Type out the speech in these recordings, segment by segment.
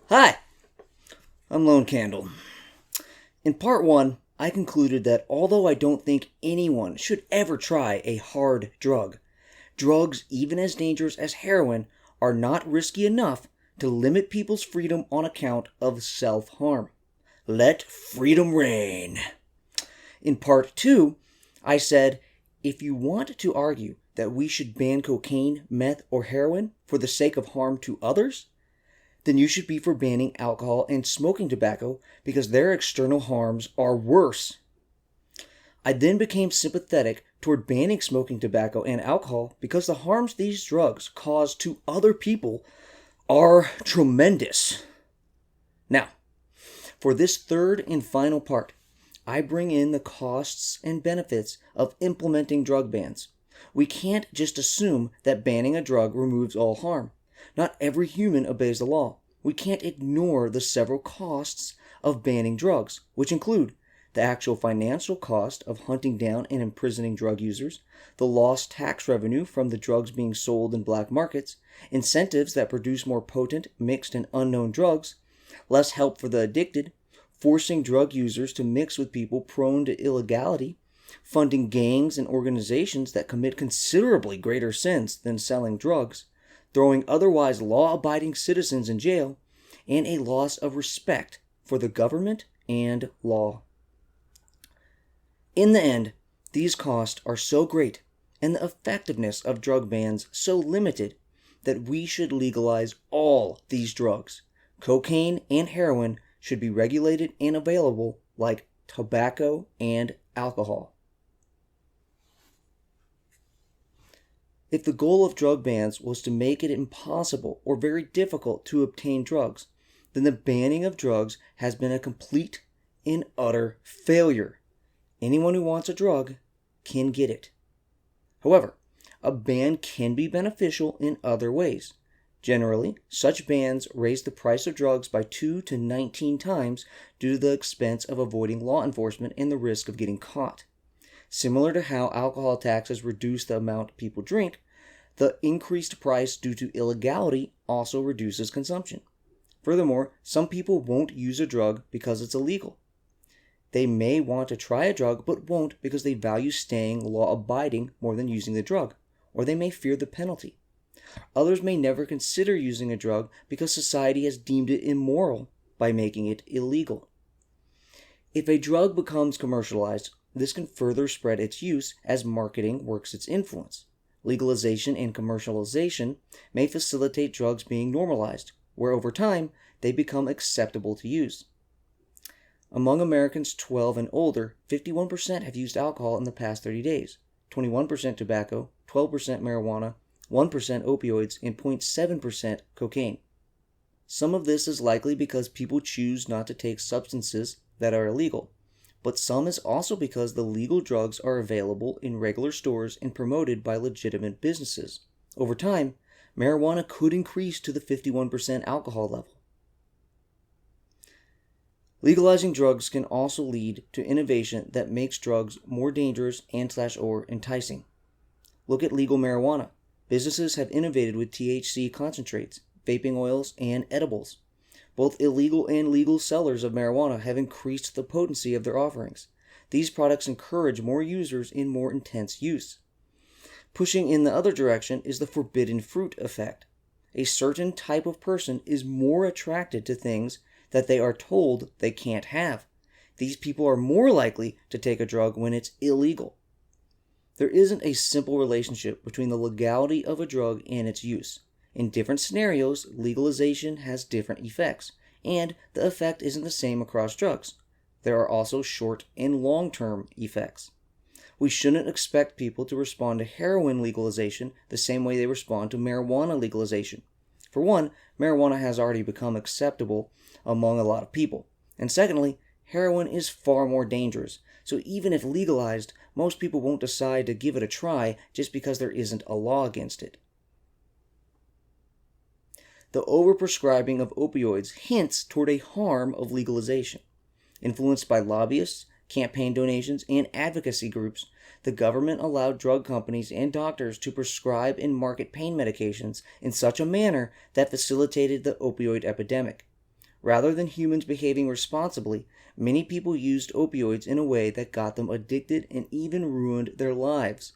Hi, I'm Lone Candle. In part 1, I concluded that although I don't think anyone should ever try a hard drug, drugs even as dangerous as heroin are not risky enough to limit people's freedom on account of self-harm. Let freedom reign. In part 2, I said, if you want to argue that we should ban cocaine, meth, or heroin for the sake of harm to others, then you should be for banning alcohol and smoking tobacco because their external harms are worse. I then became sympathetic toward banning smoking tobacco and alcohol because the harms these drugs cause to other people are tremendous. Now, for this third and final part, I bring in the costs and benefits of implementing drug bans. We can't just assume that banning a drug removes all harm. Not every human obeys the law. We can't ignore the several costs of banning drugs, which include the actual financial cost of hunting down and imprisoning drug users, the lost tax revenue from the drugs being sold in black markets, incentives that produce more potent, mixed, and unknown drugs, less help for the addicted, forcing drug users to mix with people prone to illegality, funding gangs and organizations that commit considerably greater sins than selling drugs, throwing otherwise law-abiding citizens in jail, and a loss of respect for the government and law. In the end, these costs are so great and the effectiveness of drug bans so limited that we should legalize all these drugs. Cocaine and heroin should be regulated and available like tobacco and alcohol. If the goal of drug bans was to make it impossible or very difficult to obtain drugs, then the banning of drugs has been a complete and utter failure. Anyone who wants a drug can get it. However, a ban can be beneficial in other ways. Generally, such bans raise the price of drugs by 2 to 19 times due to the expense of avoiding law enforcement and the risk of getting caught. Similar to how alcohol taxes reduce the amount people drink, the increased price due to illegality also reduces consumption. Furthermore, some people won't use a drug because it's illegal. They may want to try a drug but won't because they value staying law-abiding more than using the drug, or they may fear the penalty. Others may never consider using a drug because society has deemed it immoral by making it illegal. If a drug becomes commercialized, this can further spread its use as marketing works its influence. Legalization and commercialization may facilitate drugs being normalized, where over time they become acceptable to use. Among Americans 12 and older, 51% have used alcohol in the past 30 days, 21% tobacco, 12% marijuana, 1% opioids, and 0.7% cocaine. Some of this is likely because people choose not to take substances that are illegal, but some is also because the legal drugs are available in regular stores and promoted by legitimate businesses. Over time, marijuana could increase to the 51% alcohol level. Legalizing drugs can also lead to innovation that makes drugs more dangerous and/or enticing. Look at legal marijuana. Businesses have innovated with THC concentrates, vaping oils, and edibles. Both illegal and legal sellers of marijuana have increased the potency of their offerings. These products encourage more users in more intense use. Pushing in the other direction is the forbidden fruit effect. A certain type of person is more attracted to things that they are told they can't have. These people are more likely to take a drug when it's illegal. There isn't a simple relationship between the legality of a drug and its use. In different scenarios, legalization has different effects, and the effect isn't the same across drugs. There are also short and long-term effects. We shouldn't expect people to respond to heroin legalization the same way they respond to marijuana legalization. For one, marijuana has already become acceptable among a lot of people. And secondly, heroin is far more dangerous, so even if legalized, most people won't decide to give it a try just because there isn't a law against it. The overprescribing of opioids hints toward a harm of legalization. Influenced by lobbyists, campaign donations, and advocacy groups, the government allowed drug companies and doctors to prescribe and market pain medications in such a manner that facilitated the opioid epidemic. Rather than humans behaving responsibly, many people used opioids in a way that got them addicted and even ruined their lives.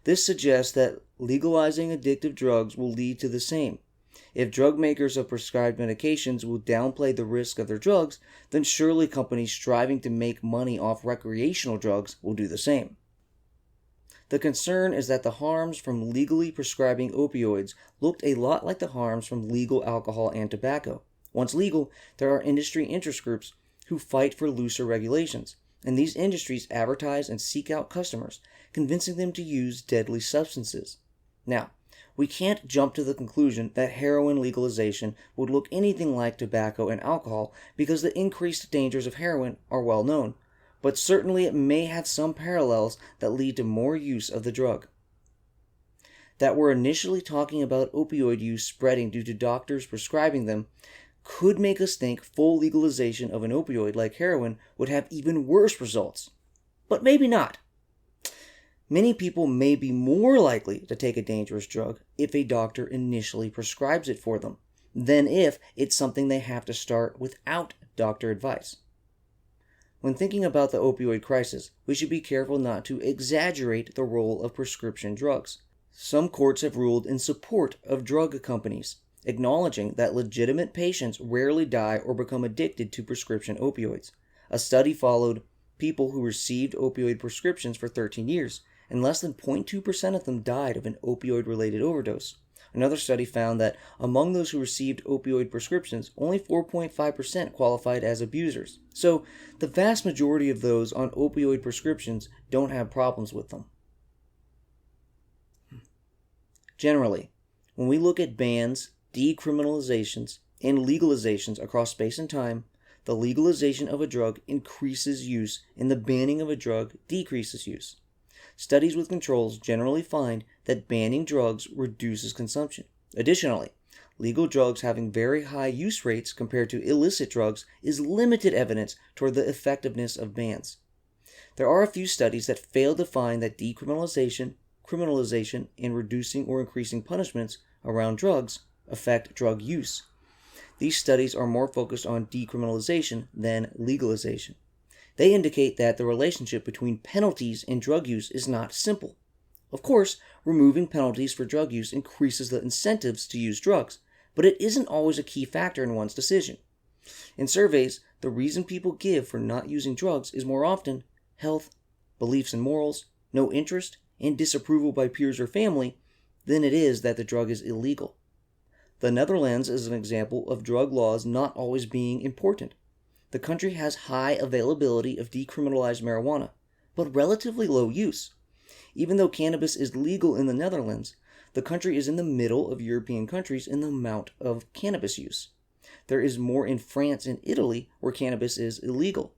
This suggests that legalizing addictive drugs will lead to the same. If drug makers of prescribed medications will downplay the risk of their drugs, then surely companies striving to make money off recreational drugs will do the same. The concern is that the harms from legally prescribing opioids looked a lot like the harms from legal alcohol and tobacco. Once legal, there are industry interest groups who fight for looser regulations, and these industries advertise and seek out customers, convincing them to use deadly substances. Now, we can't jump to the conclusion that heroin legalization would look anything like tobacco and alcohol because the increased dangers of heroin are well known, but certainly it may have some parallels that lead to more use of the drug. That we're initially talking about opioid use spreading due to doctors prescribing them could make us think full legalization of an opioid like heroin would have even worse results. But maybe not. Many people may be more likely to take a dangerous drug if a doctor initially prescribes it for them than if it's something they have to start without doctor advice. When thinking about the opioid crisis, we should be careful not to exaggerate the role of prescription drugs. Some courts have ruled in support of drug companies, acknowledging that legitimate patients rarely die or become addicted to prescription opioids. A study followed people who received opioid prescriptions for 13 years, and less than 0.2% of them died of an opioid-related overdose. Another study found that among those who received opioid prescriptions, only 4.5% qualified as abusers. So, the vast majority of those on opioid prescriptions don't have problems with them. Generally, when we look at bans, decriminalizations, and legalizations across space and time, the legalization of a drug increases use and the banning of a drug decreases use. Studies with controls generally find that banning drugs reduces consumption. Additionally, legal drugs having very high use rates compared to illicit drugs is limited evidence toward the effectiveness of bans. There are a few studies that fail to find that decriminalization, criminalization, and reducing or increasing punishments around drugs affect drug use. These studies are more focused on decriminalization than legalization. They indicate that the relationship between penalties and drug use is not simple. Of course, removing penalties for drug use increases the incentives to use drugs, but it isn't always a key factor in one's decision. In surveys, the reason people give for not using drugs is more often health, beliefs and morals, no interest, and disapproval by peers or family than it is that the drug is illegal. The Netherlands is an example of drug laws not always being important. The country has high availability of decriminalized marijuana, but relatively low use. Even though cannabis is legal in the Netherlands, the country is in the middle of European countries in the amount of cannabis use. There is more in France and Italy where cannabis is illegal.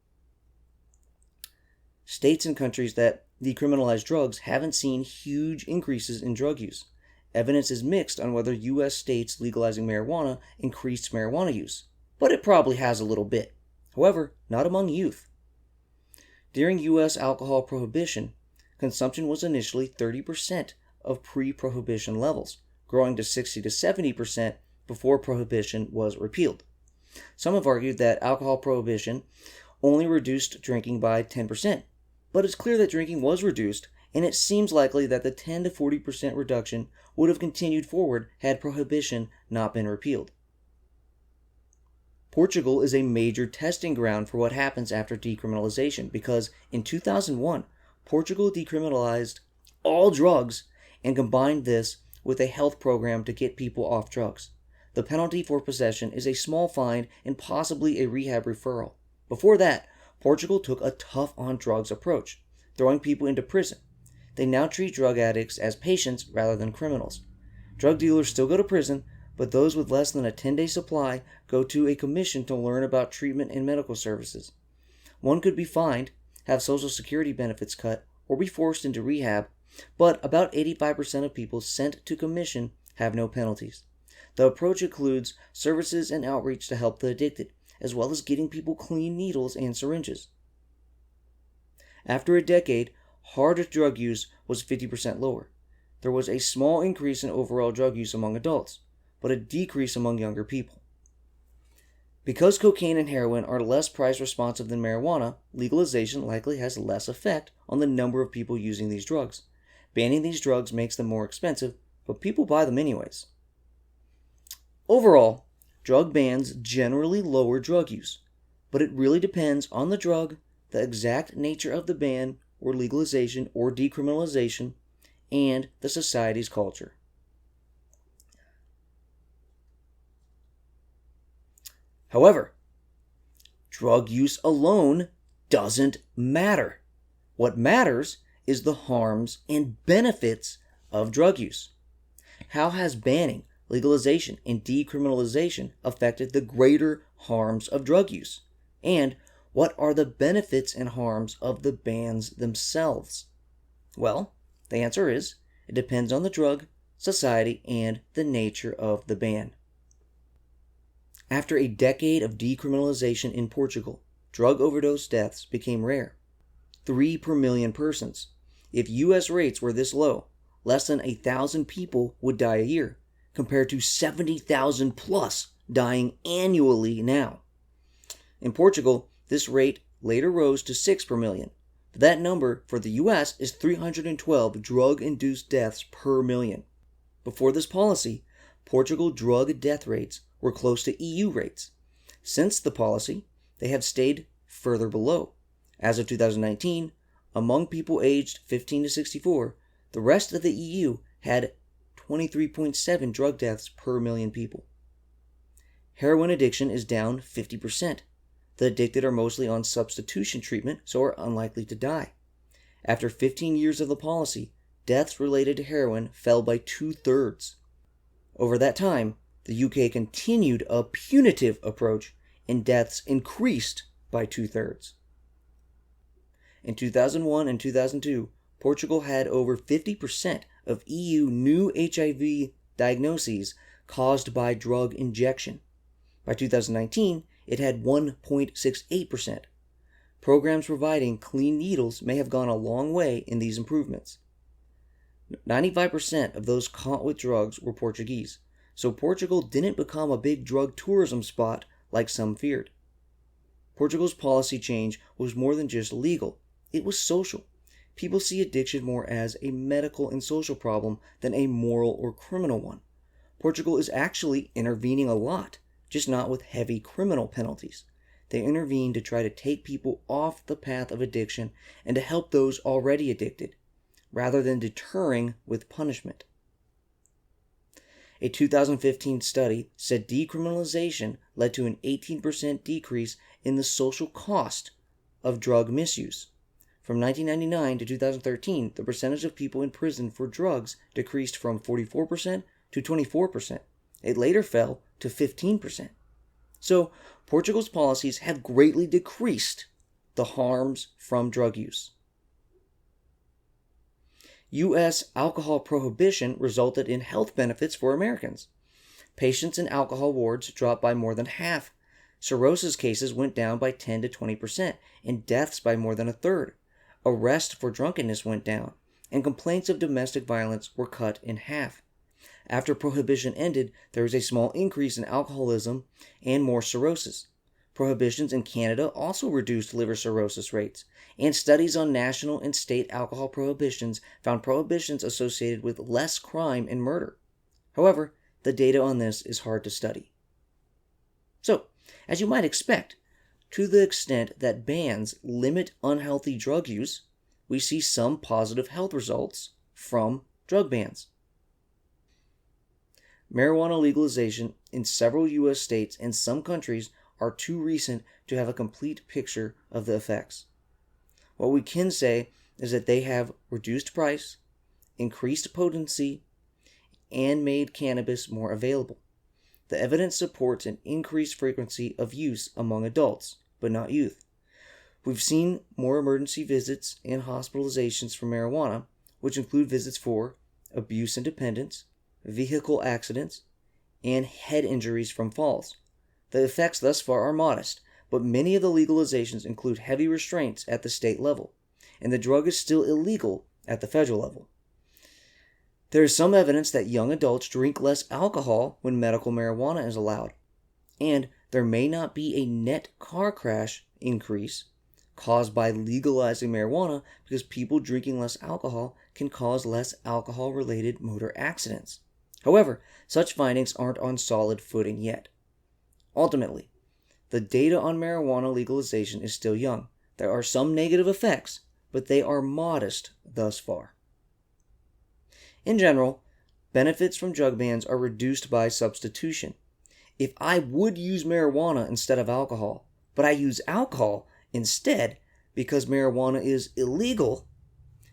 States and countries that decriminalize drugs haven't seen huge increases in drug use. Evidence is mixed on whether U.S. states legalizing marijuana increased marijuana use, but it probably has a little bit. However, not among youth. During U.S. alcohol prohibition, consumption was initially 30% of pre-prohibition levels, growing to 60 to 70% before prohibition was repealed. Some have argued that alcohol prohibition only reduced drinking by 10%, but it's clear that drinking was reduced, and it seems likely that the 10 to 40% reduction would have continued forward had prohibition not been repealed. Portugal is a major testing ground for what happens after decriminalization because in 2001, Portugal decriminalized all drugs and combined this with a health program to get people off drugs. The penalty for possession is a small fine and possibly a rehab referral. Before that, Portugal took a tough on drugs approach, throwing people into prison. They now treat drug addicts as patients rather than criminals. Drug dealers still go to prison, but those with less than a 10-day supply go to a commission to learn about treatment and medical services. One could be fined, have Social Security benefits cut, or be forced into rehab, but about 85% of people sent to commission have no penalties. The approach includes services and outreach to help the addicted, as well as getting people clean needles and syringes. After a decade, hard drug use was 50% lower. There was a small increase in overall drug use among adults, but a decrease among younger people. Because cocaine and heroin are less price responsive than marijuana, legalization likely has less effect on the number of people using these drugs. Banning these drugs makes them more expensive, but people buy them anyways. Overall, drug bans generally lower drug use, but it really depends on the drug, the exact nature of the ban or legalization or decriminalization, and the society's culture. However, drug use alone doesn't matter. What matters is the harms and benefits of drug use. How has banning, legalization, and decriminalization affected the greater harms of drug use? And what are the benefits and harms of the bans themselves? Well, the answer is it depends on the drug, society, and the nature of the ban. After a decade of decriminalization in Portugal, drug overdose deaths became rare. 3 per million persons. If U.S. rates were this low, less than 1,000 people would die a year, compared to 70,000 plus dying annually now. In Portugal, this rate later rose to 6 per million. But that number for the U.S. is 312 drug-induced deaths per million. Before this policy, Portugal drug death rates were close to EU rates. Since the policy, they have stayed further below. As of 2019, among people aged 15 to 64, the rest of the EU had 23.7 drug deaths per million people. Heroin addiction is down 50%. The addicted are mostly on substitution treatment, so are unlikely to die. After 15 years of the policy, deaths related to heroin fell by 2/3. Over that time, the UK continued a punitive approach, and deaths increased by 2/3. In 2001 and 2002, Portugal had over 50% of EU new HIV diagnoses caused by drug injection. By 2019, it had 1.68%. Programs providing clean needles may have gone a long way in these improvements. 95% of those caught with drugs were Portuguese, so Portugal didn't become a big drug tourism spot like some feared. Portugal's policy change was more than just legal, it was social. People see addiction more as a medical and social problem than a moral or criminal one. Portugal is actually intervening a lot, just not with heavy criminal penalties. They intervene to try to take people off the path of addiction and to help those already addicted, rather than deterring with punishment. A 2015 study said decriminalization led to an 18% decrease in the social cost of drug misuse. From 1999 to 2013, the percentage of people in prison for drugs decreased from 44% to 24%. It later fell to 15%. So, Portugal's policies have greatly decreased the harms from drug use. U.S. alcohol prohibition resulted in health benefits for Americans. Patients in alcohol wards dropped by more than half. Cirrhosis cases went down by 10 to 20%, and deaths by more than 1/3. Arrests for drunkenness went down, and complaints of domestic violence were cut in half. After prohibition ended, there was a small increase in alcoholism and more cirrhosis. Prohibitions in Canada also reduced liver cirrhosis rates, and studies on national and state alcohol prohibitions found prohibitions associated with less crime and murder. However, the data on this is hard to study. So, as you might expect, to the extent that bans limit unhealthy drug use, we see some positive health results from drug bans. Marijuana legalization in several U.S. states and some countries are too recent to have a complete picture of the effects. What we can say is that they have reduced price, increased potency, and made cannabis more available. The evidence supports an increased frequency of use among adults, but not youth. We've seen more emergency visits and hospitalizations for marijuana, which include visits for abuse and dependence, vehicle accidents, and head injuries from falls. The effects thus far are modest, but many of the legalizations include heavy restraints at the state level, and the drug is still illegal at the federal level. There is some evidence that young adults drink less alcohol when medical marijuana is allowed, and there may not be a net car crash increase caused by legalizing marijuana because people drinking less alcohol can cause less alcohol-related motor accidents. However, such findings aren't on solid footing yet. Ultimately, the data on marijuana legalization is still young. There are some negative effects, but they are modest thus far. In general, benefits from drug bans are reduced by substitution. If I would use marijuana instead of alcohol, but I use alcohol instead because marijuana is illegal,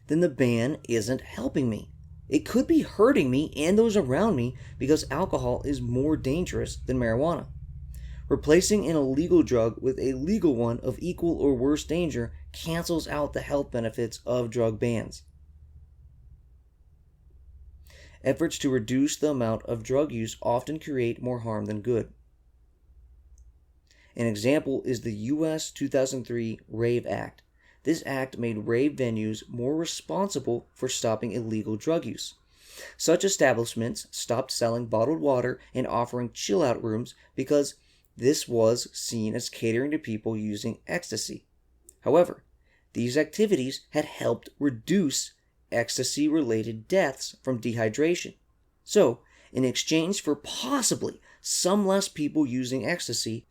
then the ban isn't helping me. It could be hurting me and those around me because alcohol is more dangerous than marijuana. Replacing an illegal drug with a legal one of equal or worse danger cancels out the health benefits of drug bans. Efforts to reduce the amount of drug use often create more harm than good. An example is the U.S. 2003 Rave Act. This act made rave venues more responsible for stopping illegal drug use. Such establishments stopped selling bottled water and offering chill-out rooms because this was seen as catering to people using ecstasy. However, these activities had helped reduce ecstasy-related deaths from dehydration. So, in exchange for possibly some less people using ecstasy,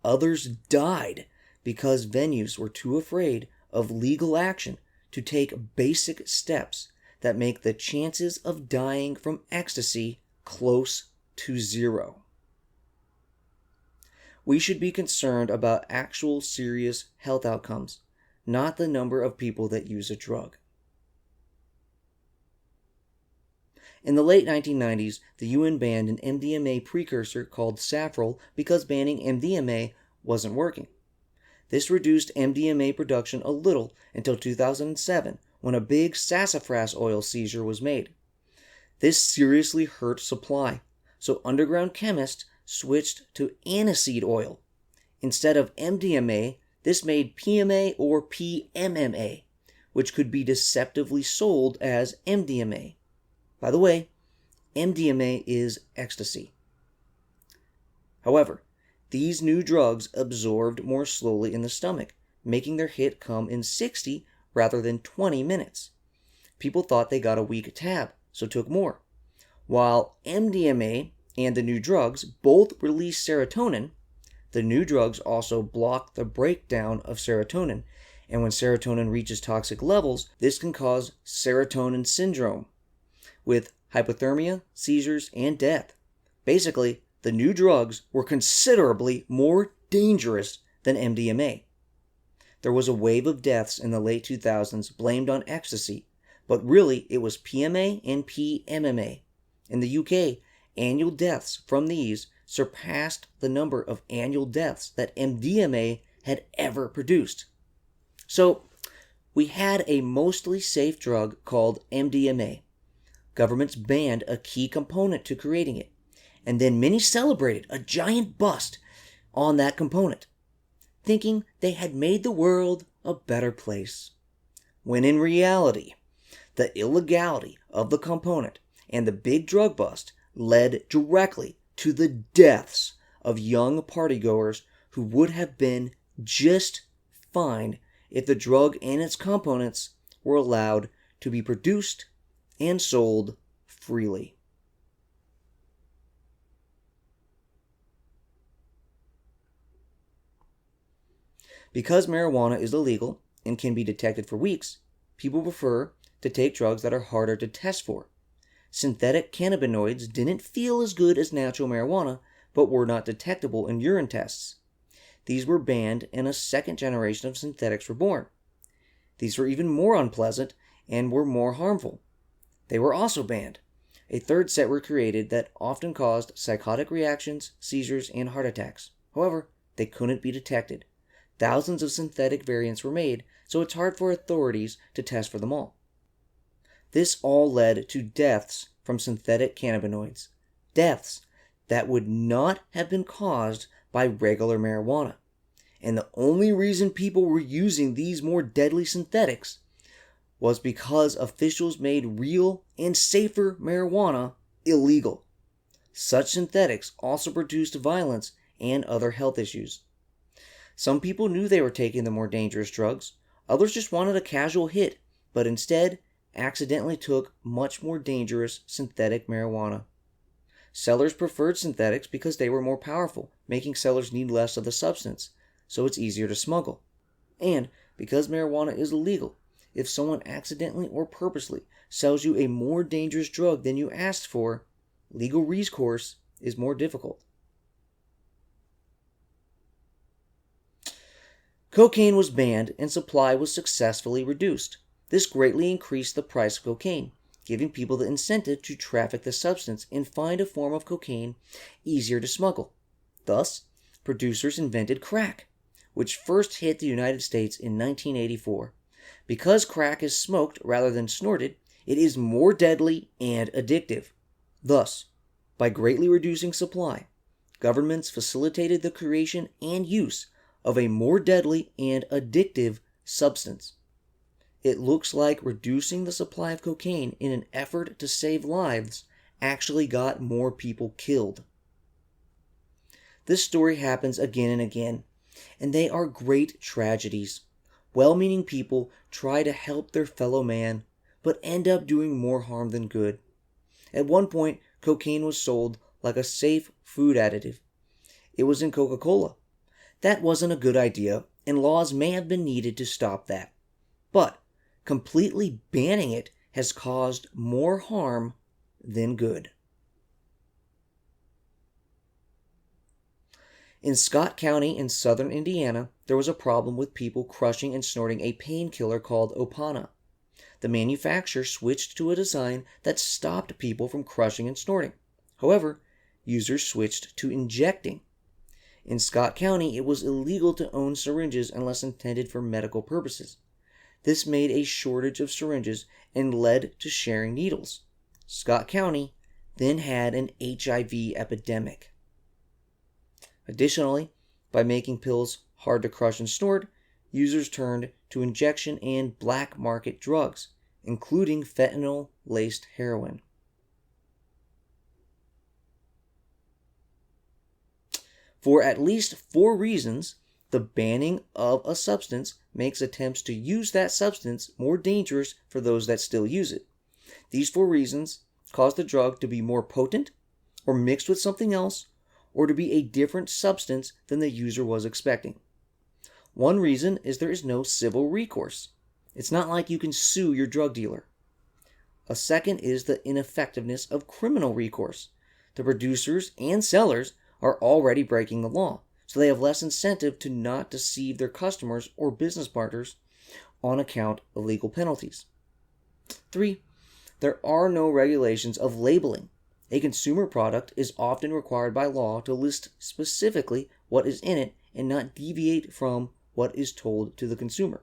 others died because venues were too afraid of legal action to take basic steps that make the chances of dying from ecstasy close to zero. We should be concerned about actual serious health outcomes, not the number of people that use a drug. In the late 1990s, the UN banned an MDMA precursor called Safrole because banning MDMA wasn't working. This reduced MDMA production a little until 2007, when a big sassafras oil seizure was made. This seriously hurt supply, so underground chemists switched to aniseed oil. Instead of MDMA, this made PMA or PMMA, which could be deceptively sold as MDMA. By the way, MDMA is ecstasy. However, these new drugs absorbed more slowly in the stomach, making their hit come in 60 rather than 20 minutes. People thought they got a weak tab, so took more. While MDMA and the new drugs both release serotonin, the new drugs also block the breakdown of serotonin, and when serotonin reaches toxic levels, this can cause serotonin syndrome, with hypothermia, seizures, and death. Basically, the new drugs were considerably more dangerous than MDMA. There was a wave of deaths in the late 2000s blamed on ecstasy, but really it was PMA and PMMA. In the UK, annual deaths from these surpassed the number of annual deaths that MDMA had ever produced. So, we had a mostly safe drug called MDMA. Governments banned a key component to creating it, and then many celebrated a giant bust on that component, thinking they had made the world a better place. When in reality, the illegality of the component and the big drug bust led directly to the deaths of young partygoers who would have been just fine if the drug and its components were allowed to be produced and sold freely. Because marijuana is illegal and can be detected for weeks, people prefer to take drugs that are harder to test for. Synthetic cannabinoids didn't feel as good as natural marijuana, but were not detectable in urine tests. These were banned and a second generation of synthetics were born. These were even more unpleasant and were more harmful. They were also banned. A third set were created that often caused psychotic reactions, seizures, and heart attacks. However, they couldn't be detected. Thousands of synthetic variants were made, so it's hard for authorities to test for them all. This all led to deaths from synthetic cannabinoids. Deaths that would not have been caused by regular marijuana. And the only reason people were using these more deadly synthetics was because officials made real and safer marijuana illegal. Such synthetics also produced violence and other health issues. Some people knew they were taking the more dangerous drugs. Others just wanted a casual hit, but instead accidentally took much more dangerous synthetic marijuana. Sellers preferred synthetics because they were more powerful, making sellers need less of the substance, so it's easier to smuggle. And because marijuana is illegal, if someone accidentally or purposely sells you a more dangerous drug than you asked for, legal recourse is more difficult. Cocaine was banned and supply was successfully reduced. This greatly increased the price of cocaine, giving people the incentive to traffic the substance and find a form of cocaine easier to smuggle. Thus, producers invented crack, which first hit the United States in 1984. Because crack is smoked rather than snorted, it is more deadly and addictive. Thus, by greatly reducing supply, governments facilitated the creation and use of a more deadly and addictive substance. It looks like reducing the supply of cocaine in an effort to save lives actually got more people killed. This story happens again and again, and they are great tragedies. Well-meaning people try to help their fellow man, but end up doing more harm than good. At one point, cocaine was sold like a safe food additive. It was in Coca-Cola. That wasn't a good idea, and laws may have been needed to stop that. But completely banning it has caused more harm than good. In Scott County in southern Indiana, there was a problem with people crushing and snorting a painkiller called Opana. The manufacturer switched to a design that stopped people from crushing and snorting. However, users switched to injecting. In Scott County, it was illegal to own syringes unless intended for medical purposes. This made a shortage of syringes and led to sharing needles. Scott County then had an HIV epidemic. Additionally, by making pills hard to crush and snort, users turned to injection and black market drugs, including fentanyl-laced heroin. For at least 4 reasons, the banning of a substance makes attempts to use that substance more dangerous for those that still use it. These 4 reasons cause the drug to be more potent, or mixed with something else, or to be a different substance than the user was expecting. One reason is there is no civil recourse. It's not like you can sue your drug dealer. A second is the ineffectiveness of criminal recourse. The producers and sellers are already breaking the law, so they have less incentive to not deceive their customers or business partners on account of legal penalties. 3. There are no regulations of labeling. A consumer product is often required by law to list specifically what is in it and not deviate from what is told to the consumer.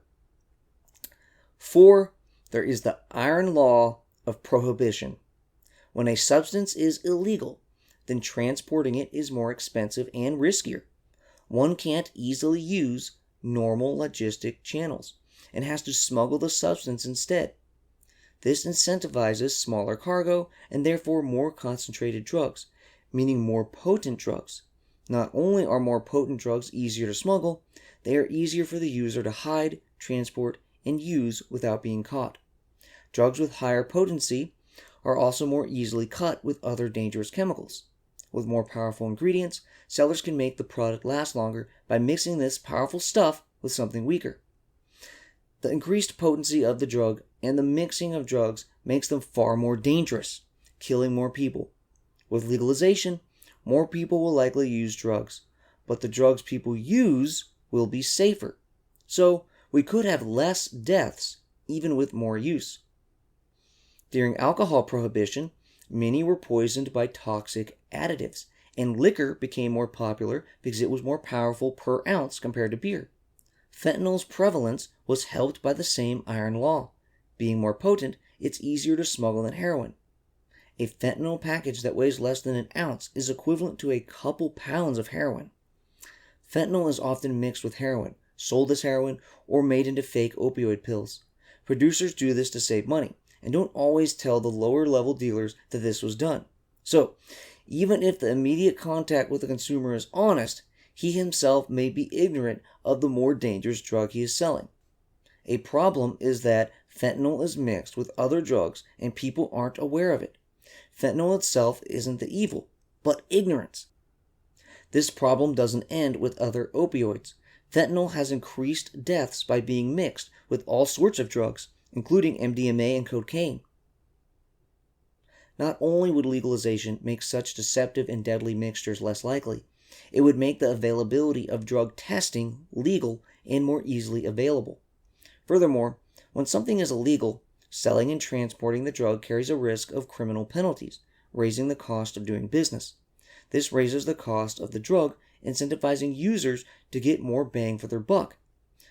4. There is the iron law of prohibition. When a substance is illegal, then transporting it is more expensive and riskier. One can't easily use normal logistic channels and has to smuggle the substance instead. This incentivizes smaller cargo and therefore more concentrated drugs, meaning more potent drugs. Not only are more potent drugs easier to smuggle, they are easier for the user to hide, transport, and use without being caught. Drugs with higher potency are also more easily cut with other dangerous chemicals. With more powerful ingredients, sellers can make the product last longer by mixing this powerful stuff with something weaker. The increased potency of the drug and the mixing of drugs makes them far more dangerous, killing more people. With legalization, more people will likely use drugs, but the drugs people use will be safer. So, we could have less deaths even with more use. During alcohol prohibition, many were poisoned by toxic additives, and liquor became more popular because it was more powerful per ounce compared to beer. Fentanyl's prevalence was helped by the same iron law. Being more potent, it's easier to smuggle than heroin. A fentanyl package that weighs less than an ounce is equivalent to a couple pounds of heroin. Fentanyl is often mixed with heroin, sold as heroin, or made into fake opioid pills. Producers do this to save money, and don't always tell the lower-level dealers that this was done. So, even if the immediate contact with the consumer is honest, he himself may be ignorant of the more dangerous drug he is selling. A problem is that fentanyl is mixed with other drugs and people aren't aware of it. Fentanyl itself isn't the evil, but ignorance. This problem doesn't end with other opioids. Fentanyl has increased deaths by being mixed with all sorts of drugs, including MDMA and cocaine. Not only would legalization make such deceptive and deadly mixtures less likely, it would make the availability of drug testing legal and more easily available. Furthermore, when something is illegal, selling and transporting the drug carries a risk of criminal penalties, raising the cost of doing business. This raises the cost of the drug, incentivizing users to get more bang for their buck.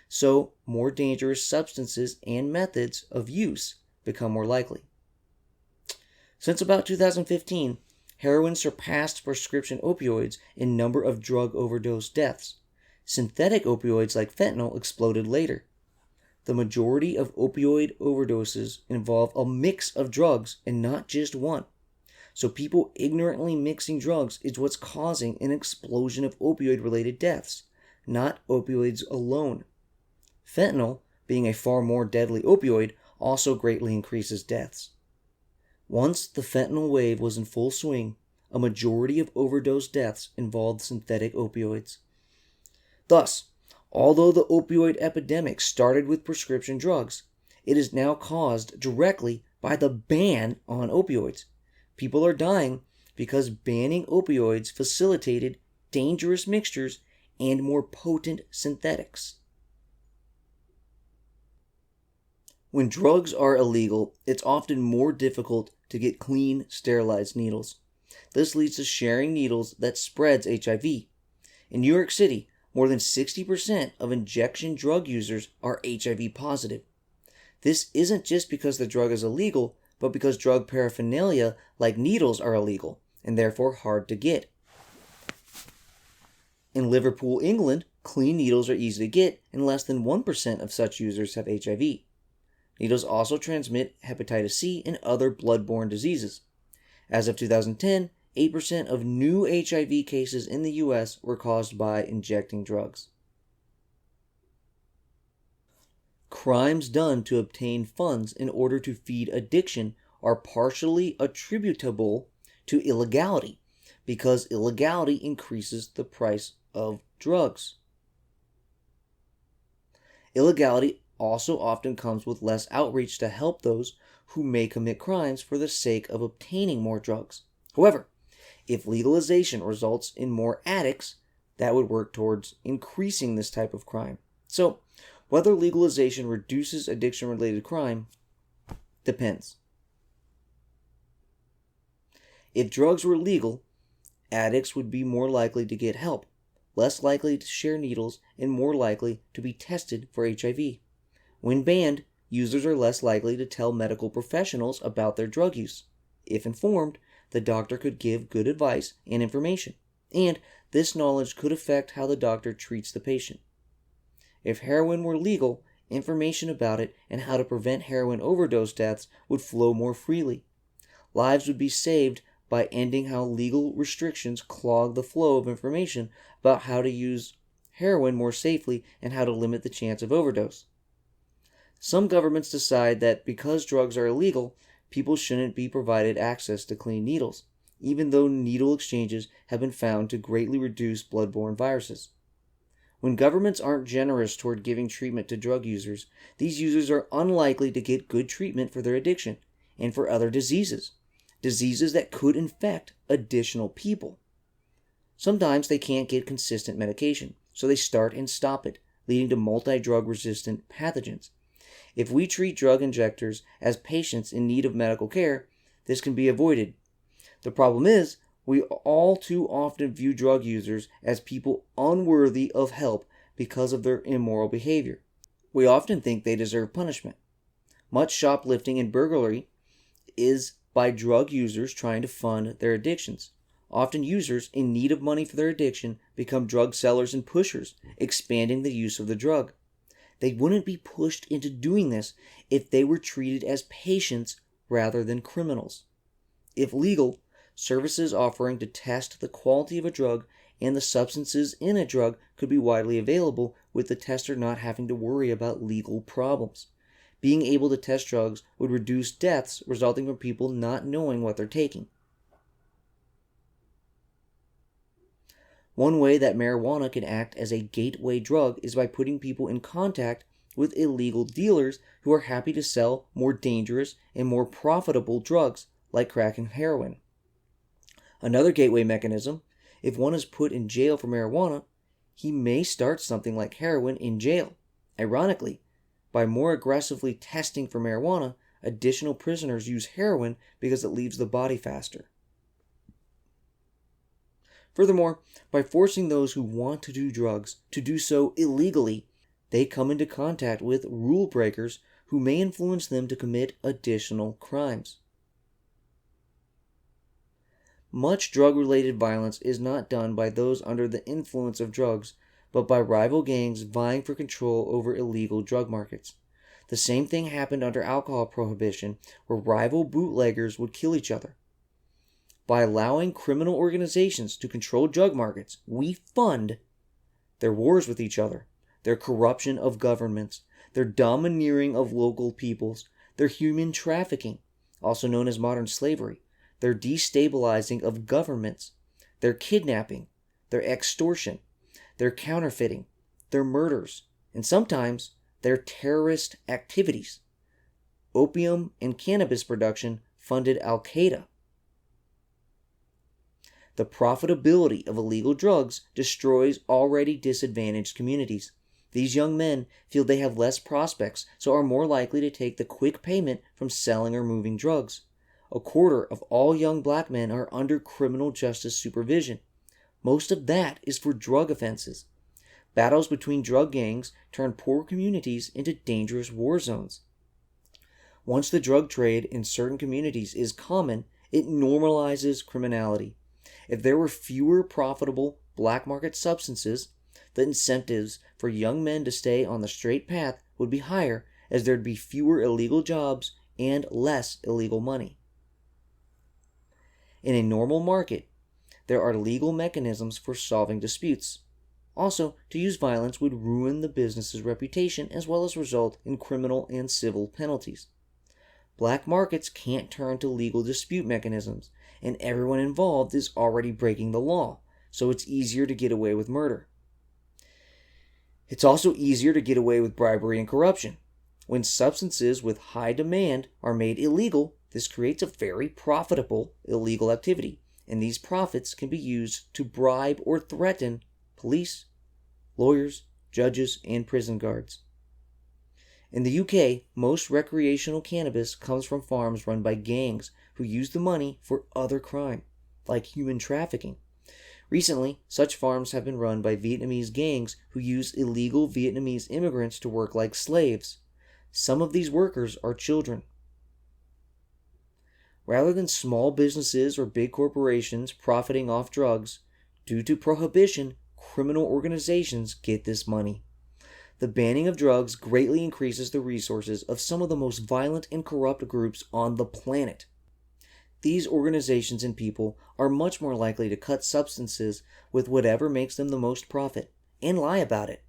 So, more dangerous substances and methods of use become more likely. Since about 2015, heroin surpassed prescription opioids in number of drug overdose deaths. Synthetic opioids like fentanyl exploded later. The majority of opioid overdoses involve a mix of drugs and not just one. So people ignorantly mixing drugs is what's causing an explosion of opioid-related deaths, not opioids alone. Fentanyl, being a far more deadly opioid, also greatly increases deaths. Once the fentanyl wave was in full swing, a majority of overdose deaths involved synthetic opioids. Thus, although the opioid epidemic started with prescription drugs, it is now caused directly by the ban on opioids. People are dying because banning opioids facilitated dangerous mixtures and more potent synthetics. When drugs are illegal, it's often more difficult to get clean, sterilized needles. This leads to sharing needles that spreads HIV. In New York City, more than 60% of injection drug users are HIV positive. This isn't just because the drug is illegal, but because drug paraphernalia like needles are illegal and therefore hard to get. In Liverpool, England, clean needles are easy to get and less than 1% of such users have HIV. Needles also transmit hepatitis C and other blood-borne diseases. As of 2010, 8% of new HIV cases in the US were caused by injecting drugs. Crimes done to obtain funds in order to feed addiction are partially attributable to illegality, because illegality increases the price of drugs. Illegality also often comes with less outreach to help those who may commit crimes for the sake of obtaining more drugs. However, if legalization results in more addicts, that would work towards increasing this type of crime. So, whether legalization reduces addiction-related crime depends. If drugs were legal, addicts would be more likely to get help, less likely to share needles, and more likely to be tested for HIV. When banned, users are less likely to tell medical professionals about their drug use. If informed, the doctor could give good advice and information, and this knowledge could affect how the doctor treats the patient. If heroin were legal, information about it and how to prevent heroin overdose deaths would flow more freely. Lives would be saved by ending how legal restrictions clog the flow of information about how to use heroin more safely and how to limit the chance of overdose. Some governments decide that because drugs are illegal, people shouldn't be provided access to clean needles, even though needle exchanges have been found to greatly reduce blood-borne viruses. When governments aren't generous toward giving treatment to drug users, these users are unlikely to get good treatment for their addiction and for other diseases that could infect additional people. Sometimes they can't get consistent medication, so they start and stop it, leading to multi-drug resistant pathogens. If we treat drug injectors as patients in need of medical care, this can be avoided. The problem is, we all too often view drug users as people unworthy of help because of their immoral behavior. We often think they deserve punishment. Much shoplifting and burglary is by drug users trying to fund their addictions. Often users in need of money for their addiction become drug sellers and pushers, expanding the use of the drug. They wouldn't be pushed into doing this if they were treated as patients rather than criminals. If legal, services offering to test the quality of a drug and the substances in a drug could be widely available, with the tester not having to worry about legal problems. Being able to test drugs would reduce deaths resulting from people not knowing what they're taking. One way that marijuana can act as a gateway drug is by putting people in contact with illegal dealers who are happy to sell more dangerous and more profitable drugs like crack and heroin. Another gateway mechanism, if one is put in jail for marijuana, he may start something like heroin in jail. Ironically, by more aggressively testing for marijuana, additional prisoners use heroin because it leaves the body faster. Furthermore, by forcing those who want to do drugs to do so illegally, they come into contact with rule breakers who may influence them to commit additional crimes. Much drug-related violence is not done by those under the influence of drugs, but by rival gangs vying for control over illegal drug markets. The same thing happened under alcohol prohibition, where rival bootleggers would kill each other. By allowing criminal organizations to control drug markets, we fund their wars with each other, their corruption of governments, their domineering of local peoples, their human trafficking, also known as modern slavery, their destabilizing of governments, their kidnapping, their extortion, their counterfeiting, their murders, and sometimes their terrorist activities. Opium and cannabis production funded Al-Qaeda. The profitability of illegal drugs destroys already disadvantaged communities. These young men feel they have less prospects, so are more likely to take the quick payment from selling or moving drugs. A quarter of all young black men are under criminal justice supervision. Most of that is for drug offenses. Battles between drug gangs turn poor communities into dangerous war zones. Once the drug trade in certain communities is common, it normalizes criminality. If there were fewer profitable black market substances, the incentives for young men to stay on the straight path would be higher, as there'd be fewer illegal jobs and less illegal money. In a normal market, there are legal mechanisms for solving disputes. Also, to use violence would ruin the business's reputation as well as result in criminal and civil penalties. Black markets can't turn to legal dispute mechanisms, and everyone involved is already breaking the law, so it's easier to get away with murder. It's also easier to get away with bribery and corruption. When substances with high demand are made illegal, this creates a very profitable illegal activity, and these profits can be used to bribe or threaten police, lawyers, judges, and prison guards. In the UK, most recreational cannabis comes from farms run by gangs who use the money for other crime, like human trafficking. Recently, such farms have been run by Vietnamese gangs who use illegal Vietnamese immigrants to work like slaves. Some of these workers are children. Rather than small businesses or big corporations profiting off drugs, due to prohibition, criminal organizations get this money. The banning of drugs greatly increases the resources of some of the most violent and corrupt groups on the planet. These organizations and people are much more likely to cut substances with whatever makes them the most profit, and lie about it.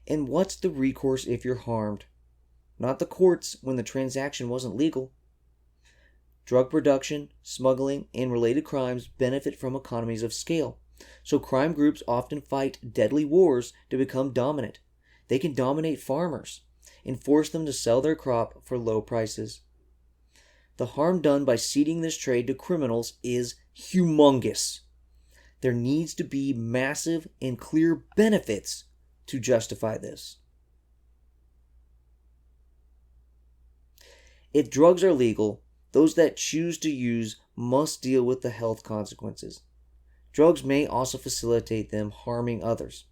And what's the recourse if you're harmed? Not the courts when the transaction wasn't legal. Drug production, smuggling, and related crimes benefit from economies of scale, so crime groups often fight deadly wars to become dominant. They can dominate farmers and force them to sell their crop for low prices. The harm done by ceding this trade to criminals is humongous. There needs to be massive and clear benefits to justify this. If drugs are legal, those that choose to use must deal with the health consequences. Drugs may also facilitate them harming others.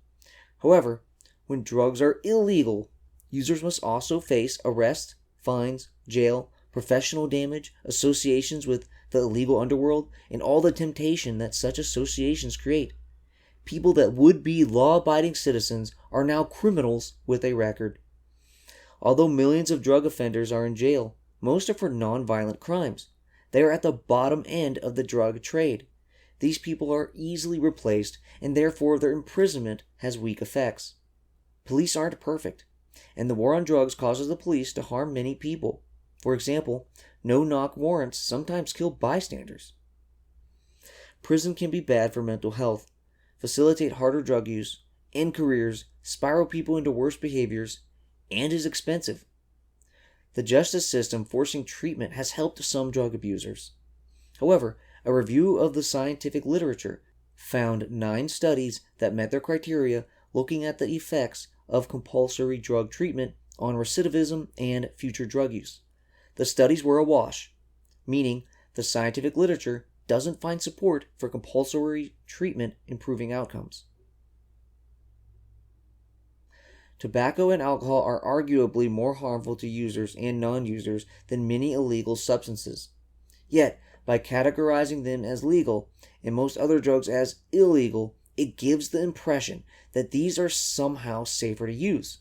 However, when drugs are illegal, users must also face arrest, fines, jail, professional damage, associations with the illegal underworld, and all the temptation that such associations create. People that would be law-abiding citizens are now criminals with a record. Although millions of drug offenders are in jail, most are for non-violent crimes. They are at the bottom end of the drug trade. these people are easily replaced and therefore their imprisonment has weak effects. Police aren't perfect, and the war on drugs causes the police to harm many people. For example, no-knock warrants sometimes kill bystanders. Prison can be bad for mental health, facilitate harder drug use, end careers, spiral people into worse behaviors, and is expensive. The justice system forcing treatment has helped some drug abusers. However, a review of the scientific literature found 9 studies that met their criteria looking at the effects of compulsory drug treatment on recidivism and future drug use. The studies were a wash, meaning the scientific literature doesn't find support for compulsory treatment improving outcomes. Tobacco and alcohol are arguably more harmful to users and non-users than many illegal substances. Yet, by categorizing them as legal and most other drugs as illegal, it gives the impression that these are somehow safer to use.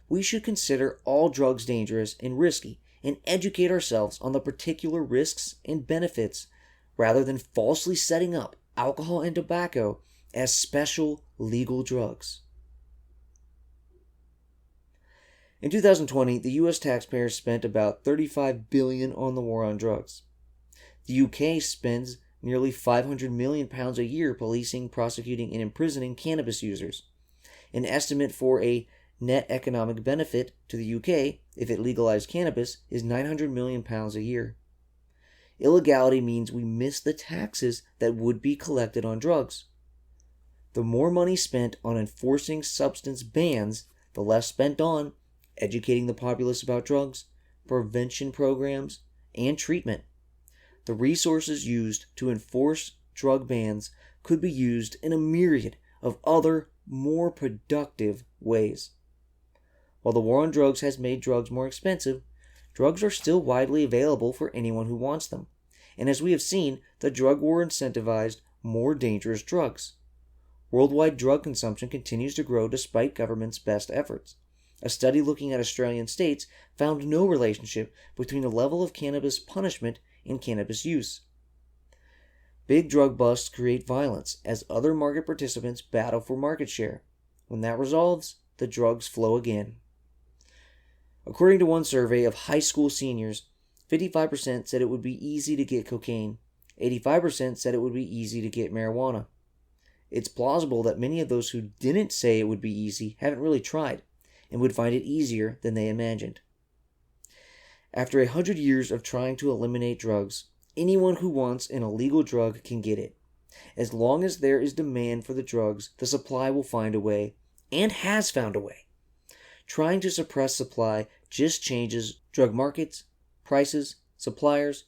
We should consider all drugs dangerous and risky and educate ourselves on the particular risks and benefits rather than falsely setting up alcohol and tobacco as special legal drugs. In 2020, the U.S. taxpayers spent about $35 billion on the war on drugs. The UK spends nearly £500 million a year policing, prosecuting, and imprisoning cannabis users. An estimate for a net economic benefit to the UK, if it legalized cannabis, is £900 million a year. Illegality means we miss the taxes that would be collected on drugs. The more money spent on enforcing substance bans, the less spent on educating the populace about drugs, prevention programs, and treatment. The resources used to enforce drug bans could be used in a myriad of other, more productive ways. While the war on drugs has made drugs more expensive, drugs are still widely available for anyone who wants them. And as we have seen, the drug war incentivized more dangerous drugs. Worldwide drug consumption continues to grow despite government's best efforts. A study looking at Australian states found no relationship between the level of cannabis punishment and cannabis use. Big drug busts create violence as other market participants battle for market share. When that resolves, the drugs flow again. According to one survey of high school seniors, 55% said it would be easy to get cocaine. 85% said it would be easy to get marijuana. It's plausible that many of those who didn't say it would be easy haven't really tried and would find it easier than they imagined. After 100 years of trying to eliminate drugs, anyone who wants an illegal drug can get it. As long as there is demand for the drugs, the supply will find a way, and has found a way. Trying to suppress supply just changes drug markets, prices, suppliers,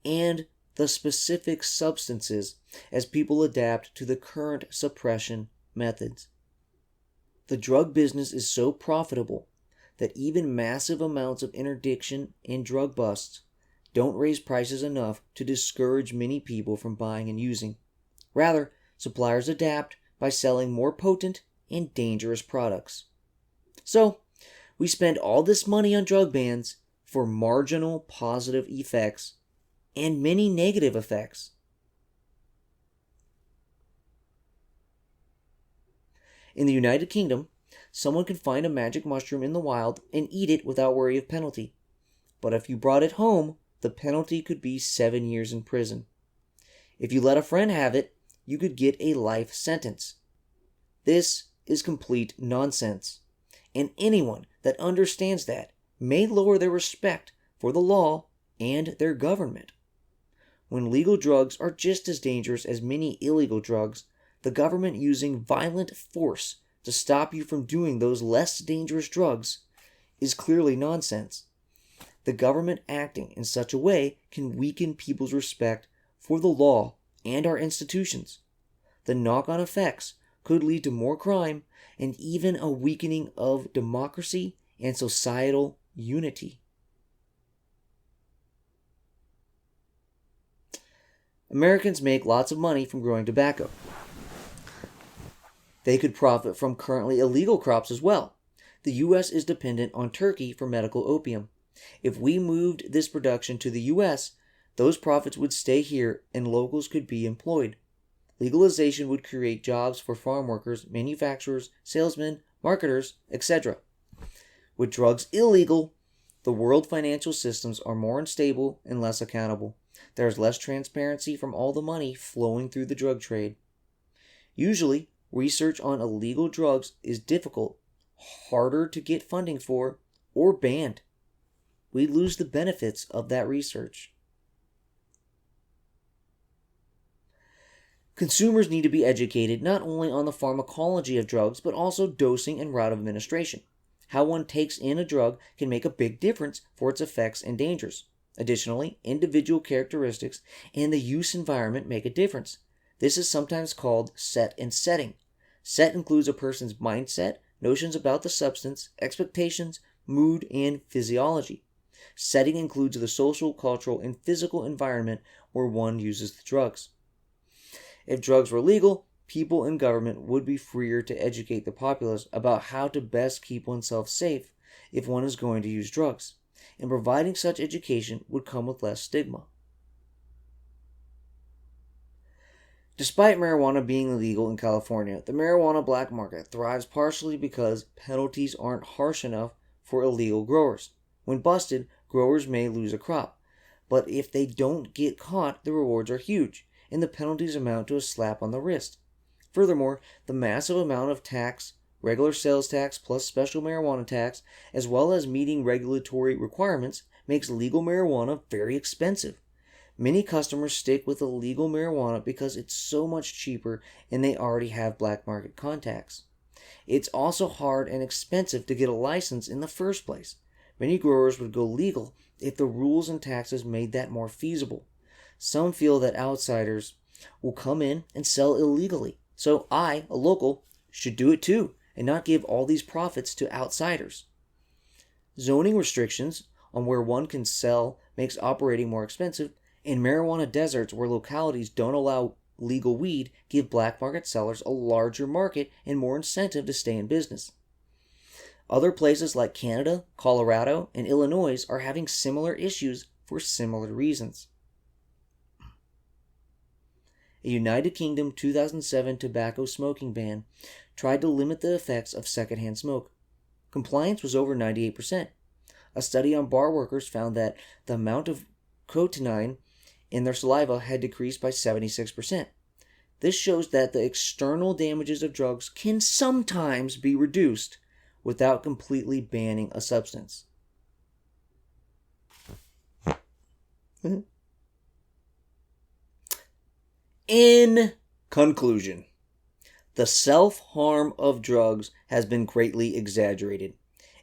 and the specific substances as people adapt to the current suppression methods. The drug business is so profitable that even massive amounts of interdiction and drug busts don't raise prices enough to discourage many people from buying and using. Rather, suppliers adapt by selling more potent and dangerous products. So, we spend all this money on drug bans for marginal positive effects and many negative effects. In the United Kingdom, someone can find a magic mushroom in the wild and eat it without worry of penalty. But if you brought it home, the penalty could be 7 years in prison. If you let a friend have it, you could get a life sentence. This is complete nonsense, and anyone that understands that may lower their respect for the law and their government. When legal drugs are just as dangerous as many illegal drugs, the government using violent force to stop you from doing those less dangerous drugs is clearly nonsense. The government acting in such a way can weaken people's respect for the law and our institutions. The knock-on effects could lead to more crime and even a weakening of democracy and societal unity. Americans make lots of money from growing tobacco. They could profit from currently illegal crops as well. The U.S. is dependent on Turkey for medical opium. If we moved this production to the U.S., those profits would stay here and locals could be employed. Legalization would create jobs for farm workers, manufacturers, salesmen, marketers, etc. With drugs illegal, the world financial systems are more unstable and less accountable. There is less transparency from all the money flowing through the drug trade. Usually, research on illegal drugs is difficult, harder to get funding for, or banned. We lose the benefits of that research. Consumers need to be educated not only on the pharmacology of drugs, but also dosing and route of administration. How one takes in a drug can make a big difference for its effects and dangers. Additionally, individual characteristics and the use environment make a difference. This is sometimes called set and setting. Set includes a person's mindset, notions about the substance, expectations, mood, and physiology. Setting includes the social, cultural, and physical environment where one uses the drugs. If drugs were legal, people and government would be freer to educate the populace about how to best keep oneself safe if one is going to use drugs, and providing such education would come with less stigma. Despite marijuana being illegal in California, the marijuana black market thrives partially because penalties aren't harsh enough for illegal growers. When busted, growers may lose a crop, but if they don't get caught, the rewards are huge, and the penalties amount to a slap on the wrist. Furthermore, the massive amount of tax, regular sales tax plus special marijuana tax, as well as meeting regulatory requirements, makes legal marijuana very expensive. Many customers stick with illegal marijuana because it's so much cheaper and they already have black market contacts. It's also hard and expensive to get a license in the first place. Many growers would go legal if the rules and taxes made that more feasible. Some feel that outsiders will come in and sell illegally. So I, a local, should do it too and not give all these profits to outsiders. Zoning restrictions on where one can sell makes operating more expensive, and marijuana deserts where localities don't allow legal weed give black market sellers a larger market and more incentive to stay in business. Other places like Canada, Colorado, and Illinois are having similar issues for similar reasons. A United Kingdom 2007 tobacco smoking ban tried to limit the effects of secondhand smoke. Compliance was over 98%. A study on bar workers found that the amount of cotinine in their saliva had decreased by 76%. This shows that the external damages of drugs can sometimes be reduced without completely banning a substance. In conclusion, the self-harm of drugs has been greatly exaggerated.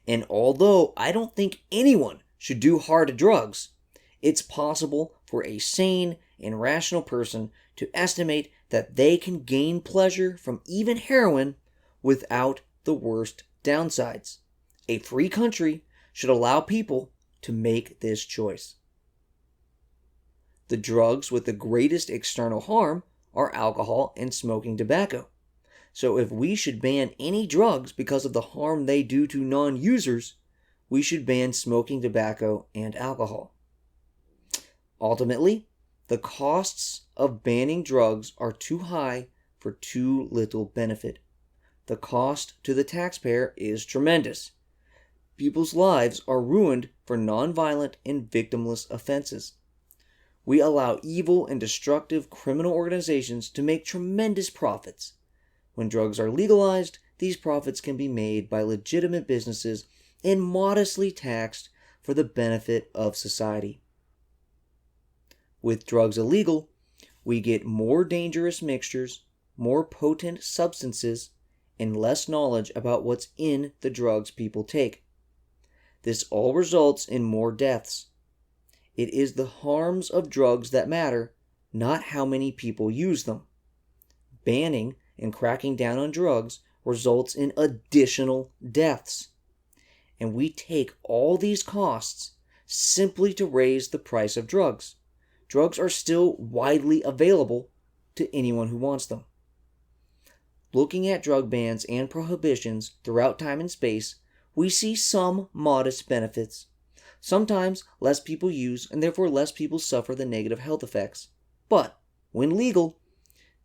And although I don't think anyone should do hard drugs, it's possible for a sane and rational person to estimate that they can gain pleasure from even heroin without the worst downsides. A free country should allow people to make this choice. The drugs with the greatest external harm are alcohol and smoking tobacco. So if we should ban any drugs because of the harm they do to non-users, we should ban smoking tobacco and alcohol. Ultimately, the costs of banning drugs are too high for too little benefit. The cost to the taxpayer is tremendous. People's lives are ruined for nonviolent and victimless offenses. We allow evil and destructive criminal organizations to make tremendous profits. When drugs are legalized, these profits can be made by legitimate businesses and modestly taxed for the benefit of society. With drugs illegal, we get more dangerous mixtures, more potent substances, and less knowledge about what's in the drugs people take. This all results in more deaths. It is the harms of drugs that matter, not how many people use them. Banning and cracking down on drugs results in additional deaths. And we take all these costs simply to raise the price of drugs. Drugs are still widely available to anyone who wants them. Looking at drug bans and prohibitions throughout time and space, we see some modest benefits. Sometimes less people use and therefore less people suffer the negative health effects. But when legal,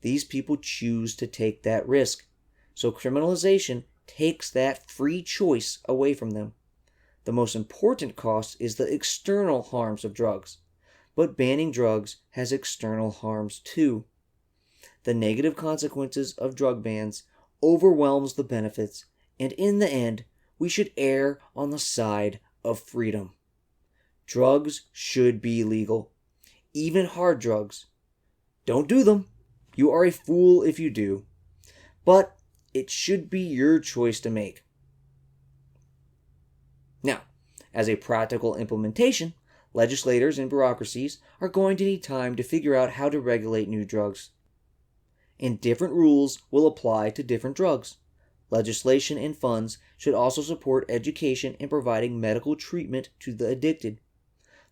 these people choose to take that risk. So criminalization takes that free choice away from them. The most important cost is the external harms of drugs. But banning drugs has external harms too. The negative consequences of drug bans overwhelms the benefits, and in the end, we should err on the side of freedom. Drugs should be legal, even hard drugs. Don't do them. You are a fool if you do. But it should be your choice to make. Now, as a practical implementation, legislators and bureaucracies are going to need time to figure out how to regulate new drugs. And different rules will apply to different drugs. Legislation and funds should also support education and providing medical treatment to the addicted.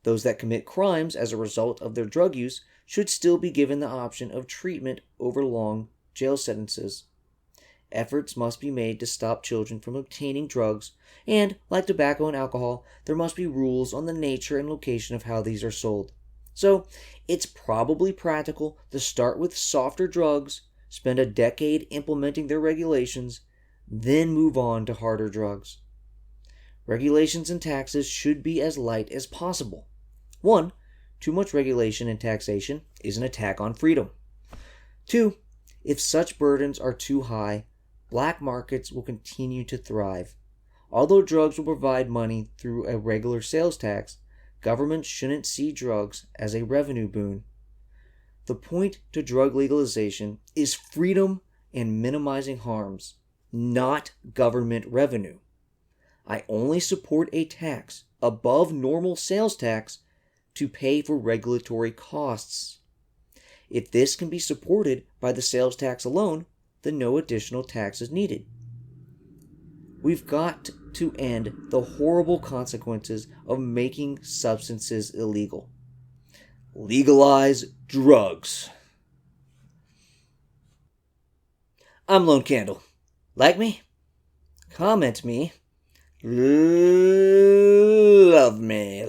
Those that commit crimes as a result of their drug use should still be given the option of treatment over long jail sentences. Efforts must be made to stop children from obtaining drugs, and, like tobacco and alcohol, there must be rules on the nature and location of how these are sold. So, it's probably practical to start with softer drugs, spend a decade implementing their regulations, then move on to harder drugs. Regulations and taxes should be as light as possible. 1. Too much regulation and taxation is an attack on freedom. 2. If such burdens are too high, black markets will continue to thrive. Although drugs will provide money through a regular sales tax, governments shouldn't see drugs as a revenue boon. The point to drug legalization is freedom and minimizing harms, not government revenue. I only support a tax above normal sales tax to pay for regulatory costs. If this can be supported by the sales tax alone, then no additional tax is needed. We've got to end the horrible consequences of making substances illegal. Legalize drugs. I'm Lone Candle. Like me? Comment me. Love me.